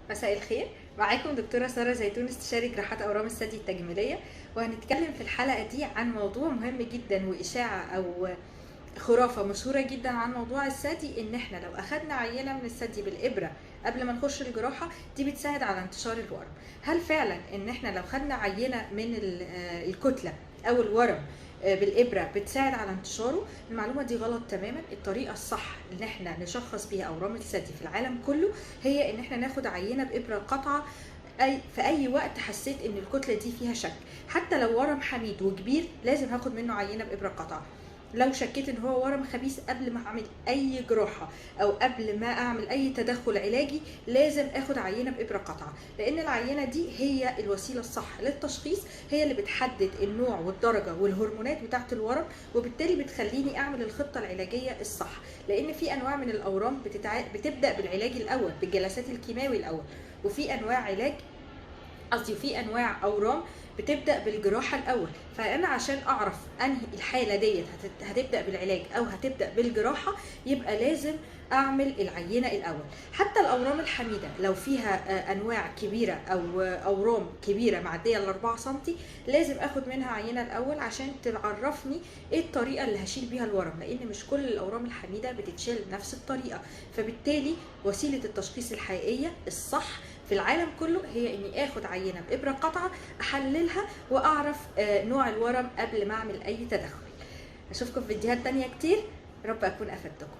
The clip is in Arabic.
مساء الخير. معاكم دكتورة سارة زيتون، استشاري جراحات أورام الثدي التجميلية، وهنتكلم في الحلقة دي عن موضوع مهم جدا وإشاعة أو خرافة مشهورة جدا عن موضوع الثدي، إن إحنا لو أخدنا عينة من الثدي بالإبرة قبل ما نخش الجراحة دي بتساعد على انتشار الورم. هل فعلا إن إحنا لو خدنا عينة من الكتلة أو الورم بالإبرة بتساعد على انتشاره؟ المعلومة دي غلط تماما. الطريقة الصح ان احنا نشخص بيها اورام الثدي في العالم كله هي ان احنا ناخد عينة بإبرة قطعة في اي وقت حسيت ان الكتلة دي فيها شك. حتى لو ورم حميد وكبير لازم هاخد منه عينة بإبرة قطعة. لو شكيت ان هو ورم خبيث قبل ما اعمل اي جراحه او قبل ما اعمل اي تدخل علاجي لازم اخد عينه بإبرة قطعه، لان العينه دي هي الوسيله الصح للتشخيص، هي اللي بتحدد النوع والدرجه والهرمونات بتاعه الورم، وبالتالي بتخليني اعمل الخطه العلاجيه الصح. لان في انواع من الاورام بتبدا بالعلاج الاول بالجلسات الكيماوي الاول، وفي انواع اورام بتبدا بالجراحه الاول. فانا عشان اعرف انهي الحاله ديت هتبدا بالعلاج او هتبدا بالجراحه يبقى لازم اعمل العينه الاول. حتى الاورام الحميده لو فيها انواع كبيره او اورام كبيره معديه ال 4 سم لازم اخد منها عينه الاول عشان تعرفني ايه الطريقه اللي هشيل بيها الورم، لان مش كل الاورام الحميده بتتشال بنفس الطريقه. فبالتالي وسيله التشخيص الحقيقيه الصح في العالم كله هي اني اخد عينه بإبرة قطعه احللها واعرف نوع الورم قبل ما اعمل اي تدخل. اشوفكم في فيديوهات تانية كتير، رب اكون افدتكم.